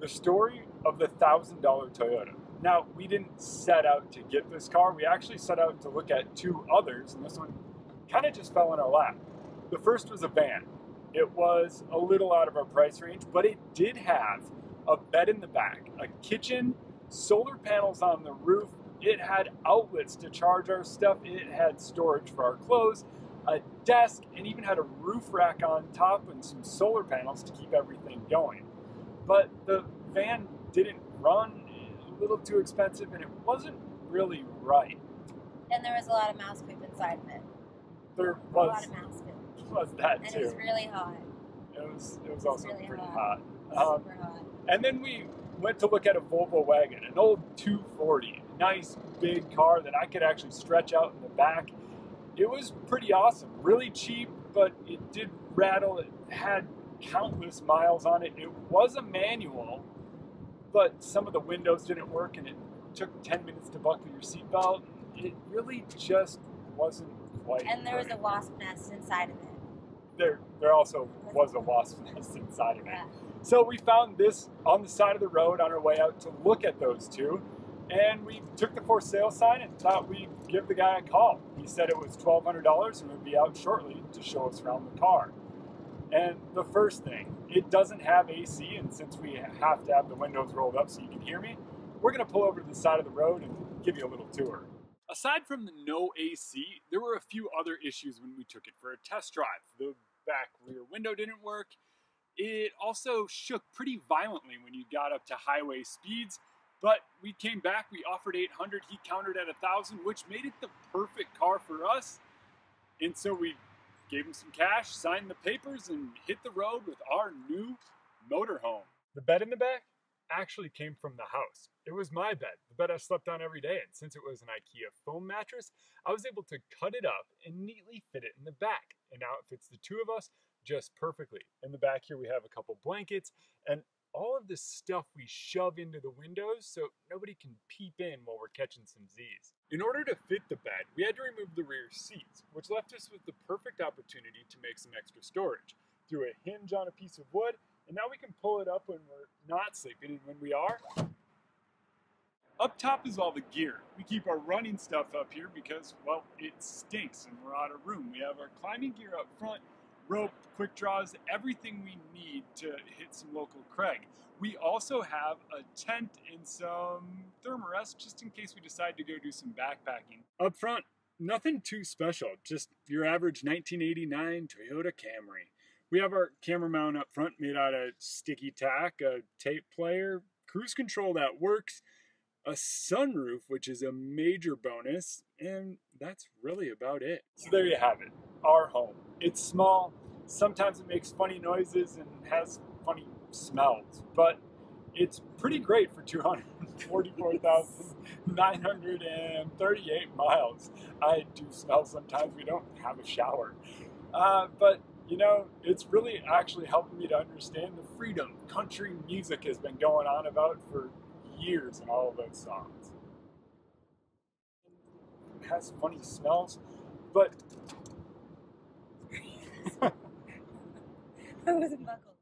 the story of the $1,000 Toyota. Now, we didn't set out to get this car. We actually set out to look at two others, and this one kind of just fell in our lap. The first was a van. It was a little out of our price range, but it did have a bed in the back, a kitchen, solar panels on the roof. It had outlets to charge our stuff. It had storage for our clothes, a desk, and even had a roof rack on top and some solar panels to keep everything going. But the van didn't run, a little too expensive, and it wasn't really right. And there was a lot of mouse poop inside of it. There A lot of mouse poop. was that And too. it was really hot. It was also really pretty hot. hot. Super hot. And then we went to look at a Volvo wagon, an old 240, nice big car that I could actually stretch out in the back. It was pretty awesome, really cheap, but it did rattle. It had countless miles on it. It was a manual, but some of the windows didn't work, and it took 10 minutes to buckle your seatbelt. It really just wasn't quite And there was right. a wasp nest inside of it. There also was a wasp nest inside of it. Yeah. So we found this on the side of the road on our way out to look at those two, and we took the for sale sign and thought we'd give the guy a call. He said it was $1,200 and would be out shortly to show us around the car. And the first thing, it doesn't have AC, and since we have to have the windows rolled up so you can hear me, we're going to pull over to the side of the road and give you a little tour. Aside from the no AC, there were a few other issues when we took it for a test drive. The back rear window didn't work. It also shook pretty violently when you got up to highway speeds, but we came back, we offered 800, he countered at 1,000, which made it the perfect car for us. And so we gave him some cash, signed the papers, and hit the road with our new motorhome. The bed in the back actually came from the house. It was my bed, the bed I slept on every day, and since it was an IKEA foam mattress, I was able to cut it up and neatly fit it in the back. And now it fits the two of us just perfectly. In the back here we have a couple blankets and all of this stuff we shove into the windows so nobody can peep in while we're catching some Z's. In order to fit the bed, we had to remove the rear seats, which left us with the perfect opportunity to make some extra storage. Threw a hinge on a piece of wood, and now we can pull it up when we're not sleeping, and when we are, up top is all the gear. We keep our running stuff up here because, well, it stinks and we're out of room. We have our climbing gear up front, rope, quick draws, everything we need to hit some local crag. We also have a tent and some thermarest just in case we decide to go do some backpacking. Up front, nothing too special, just your average 1989 Toyota Camry. We have our camera mount up front made out of sticky tack, a tape player, cruise control that works, a sunroof, which is a major bonus, and that's really about it. So there you have it, our home. It's small, sometimes it makes funny noises and has funny smells, but it's pretty great for 244,938 miles. I do smell sometimes, we don't have a shower. But you know, it's really actually helping me to understand the freedom country music has been going on about for years in all of those songs. It has funny smells, but I wasn't buckled.